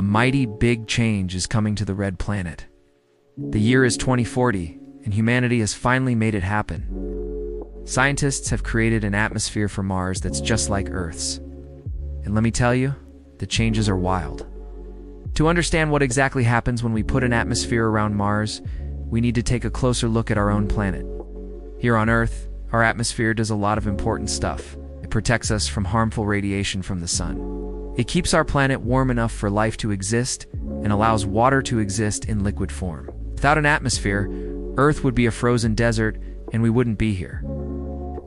A mighty big change is coming to the red planet. The year is 2040, and humanity has finally made it happen. Scientists have created an atmosphere for Mars that's just like Earth's. And let me tell you, the changes are wild. To understand what exactly happens when we put an atmosphere around Mars, we need to take a closer look at our own planet. Here on Earth, our atmosphere does a lot of important stuff. It protects us from harmful radiation from the sun. It keeps our planet warm enough for life to exist and allows water to exist in liquid form. Without an atmosphere, Earth would be a frozen desert and we wouldn't be here.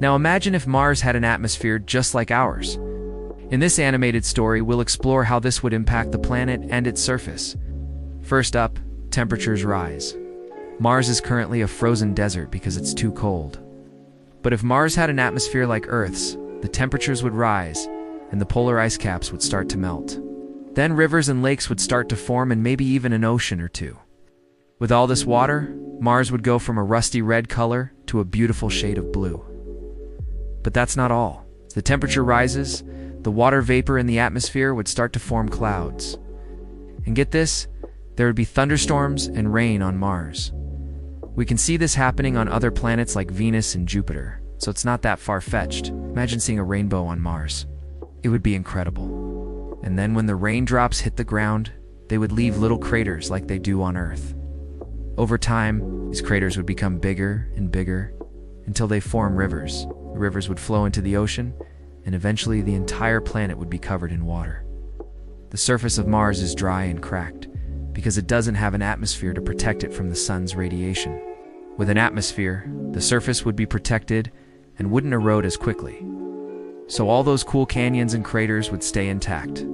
Now imagine if Mars had an atmosphere just like ours. In this animated story, we'll explore how this would impact the planet and its surface. First up, temperatures rise. Mars is currently a frozen desert because it's too cold. But if Mars had an atmosphere like Earth's, the temperatures would rise and the polar ice caps would start to melt. Then rivers and lakes would start to form and maybe even an ocean or two. With all this water, Mars would go from a rusty red color to a beautiful shade of blue. But that's not all. As the temperature rises, the water vapor in the atmosphere would start to form clouds. And get this, there would be thunderstorms and rain on Mars. We can see this happening on other planets like Venus and Jupiter, so it's not that far-fetched. Imagine seeing a rainbow on Mars. It would be incredible. And then when the raindrops hit the ground, they would leave little craters like they do on Earth. Over time, these craters would become bigger and bigger until they form rivers. The rivers would flow into the ocean, and eventually the entire planet would be covered in water. The surface of Mars is dry and cracked because it doesn't have an atmosphere to protect it from the sun's radiation. With an atmosphere, the surface would be protected and wouldn't erode as quickly. So all those cool canyons and craters would stay intact.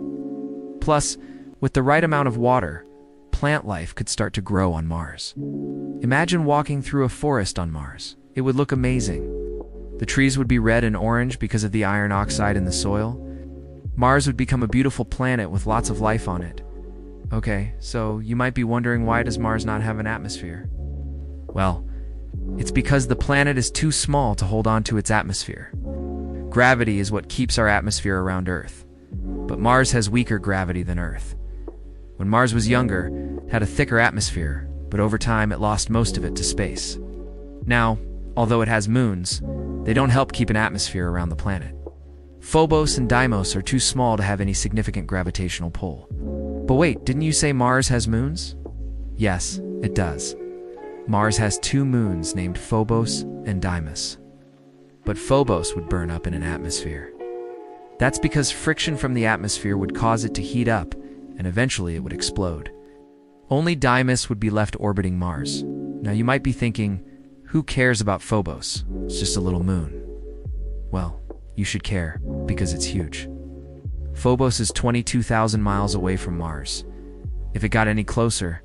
Plus, with the right amount of water, plant life could start to grow on Mars. Imagine walking through a forest on Mars. It would look amazing. The trees would be red and orange because of the iron oxide in the soil. Mars would become a beautiful planet with lots of life on it. Okay, so you might be wondering, why does Mars not have an atmosphere? Well, it's because the planet is too small to hold on to its atmosphere. Gravity is what keeps our atmosphere around Earth. But Mars has weaker gravity than Earth. When Mars was younger, it had a thicker atmosphere, but over time it lost most of it to space. Now, although it has moons, they don't help keep an atmosphere around the planet. Phobos and Deimos are too small to have any significant gravitational pull. But wait, didn't you say Mars has moons? Yes, it does. Mars has 2 moons named Phobos and Deimos. But Phobos would burn up in an atmosphere. That's because friction from the atmosphere would cause it to heat up, and eventually it would explode. Only Deimos would be left orbiting Mars. Now you might be thinking, who cares about Phobos? It's just a little moon. Well, you should care, because it's huge. Phobos is 22,000 miles away from Mars. If it got any closer,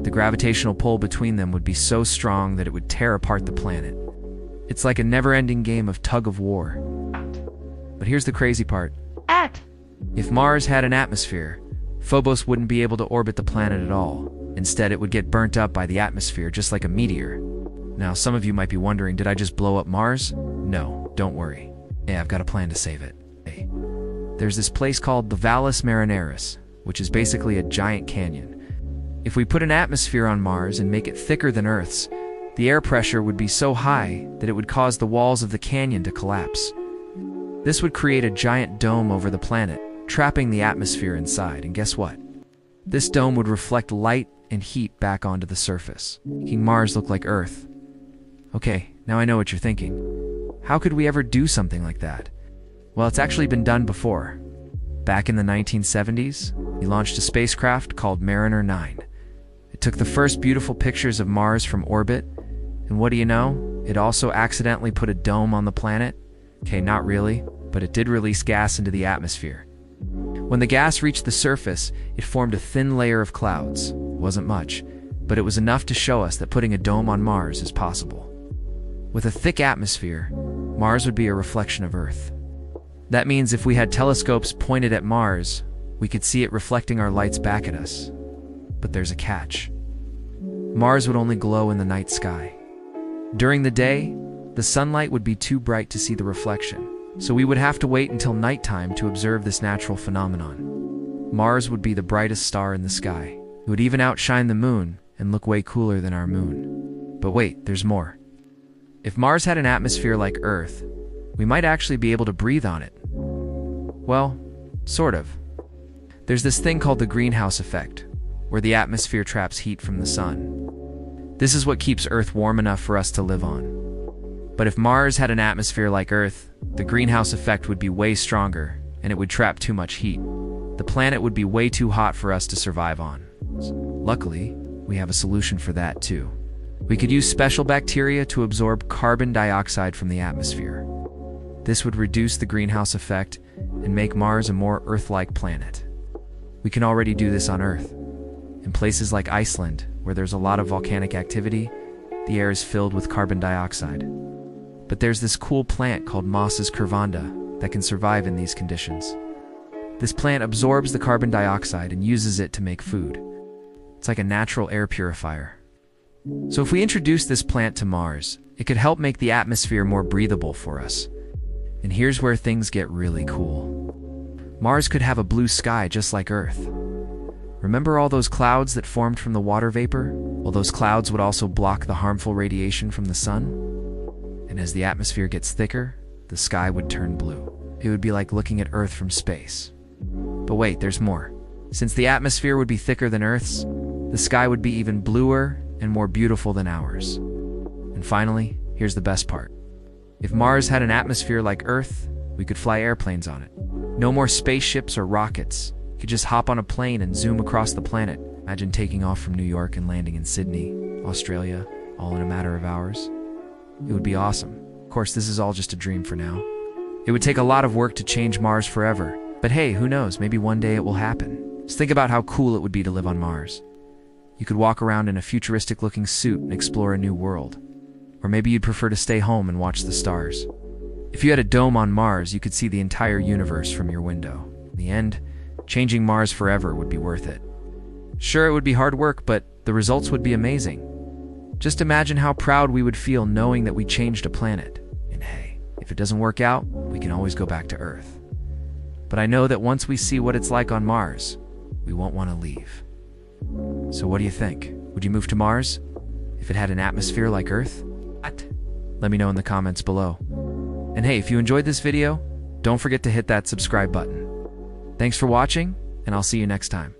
the gravitational pull between them would be so strong that it would tear apart the planet. It's like a never-ending game of tug-of-war. But here's the crazy part. If Mars had an atmosphere, Phobos wouldn't be able to orbit the planet at all. Instead, it would get burnt up by the atmosphere just like a meteor. Now, some of you might be wondering, did I just blow up Mars? No, don't worry. Yeah, I've got a plan to save it. Hey, there's this place called the Valles Marineris, which is basically a giant canyon. If we put an atmosphere on Mars and make it thicker than Earth's, the air pressure would be so high that it would cause the walls of the canyon to collapse. This would create a giant dome over the planet, trapping the atmosphere inside, and guess what? This dome would reflect light and heat back onto the surface, making Mars look like Earth. Okay, now I know what you're thinking. How could we ever do something like that? Well, it's actually been done before. Back in the 1970s, we launched a spacecraft called Mariner 9. It took the first beautiful pictures of Mars from orbit, and what do you know? It also accidentally put a dome on the planet. Okay, not really, but it did release gas into the atmosphere. When the gas reached the surface, it formed a thin layer of clouds. It wasn't much, but it was enough to show us that putting a dome on Mars is possible. With a thick atmosphere, Mars would be a reflection of Earth. That means if we had telescopes pointed at Mars, we could see it reflecting our lights back at us. But there's a catch. Mars would only glow in the night sky. During the day, the sunlight would be too bright to see the reflection, so we would have to wait until nighttime to observe this natural phenomenon. Mars would be the brightest star in the sky. It would even outshine the moon and look way cooler than our moon. But wait, there's more. If Mars had an atmosphere like Earth, we might actually be able to breathe on it. Well, sort of. There's this thing called the greenhouse effect, where the atmosphere traps heat from the sun. This is what keeps Earth warm enough for us to live on. But if Mars had an atmosphere like Earth, the greenhouse effect would be way stronger, and it would trap too much heat. The planet would be way too hot for us to survive on. Luckily, we have a solution for that too. We could use special bacteria to absorb carbon dioxide from the atmosphere. This would reduce the greenhouse effect and make Mars a more Earth-like planet. We can already do this on Earth. In places like Iceland, where there's a lot of volcanic activity, the air is filled with carbon dioxide. But there's this cool plant called Moss's curvanda that can survive in these conditions. This plant absorbs the carbon dioxide and uses it to make food. It's like a natural air purifier. So if we introduce this plant to Mars, it could help make the atmosphere more breathable for us. And here's where things get really cool. Mars could have a blue sky just like Earth. Remember all those clouds that formed from the water vapor? Well, those clouds would also block the harmful radiation from the sun. And as the atmosphere gets thicker, the sky would turn blue. It would be like looking at Earth from space. But wait, there's more. Since the atmosphere would be thicker than Earth's, the sky would be even bluer and more beautiful than ours. And finally, here's the best part. If Mars had an atmosphere like Earth, we could fly airplanes on it. No more spaceships or rockets. You could just hop on a plane and zoom across the planet. Imagine taking off from New York and landing in Sydney, Australia, all in a matter of hours. It would be awesome. Of course, this is all just a dream for now. It would take a lot of work to change Mars forever. But hey, who knows, maybe one day it will happen. Just think about how cool it would be to live on Mars. You could walk around in a futuristic-looking suit and explore a new world. Or maybe you'd prefer to stay home and watch the stars. If you had a dome on Mars, you could see the entire universe from your window. In the end, changing Mars forever would be worth it. Sure, it would be hard work, but the results would be amazing. Just imagine how proud we would feel knowing that we changed a planet. And hey, if it doesn't work out, we can always go back to Earth. But I know that once we see what it's like on Mars, we won't want to leave. So what do you think? Would you move to Mars if it had an atmosphere like Earth? Let me know in the comments below. And hey, if you enjoyed this video, don't forget to hit that subscribe button. Thanks for watching, and I'll see you next time.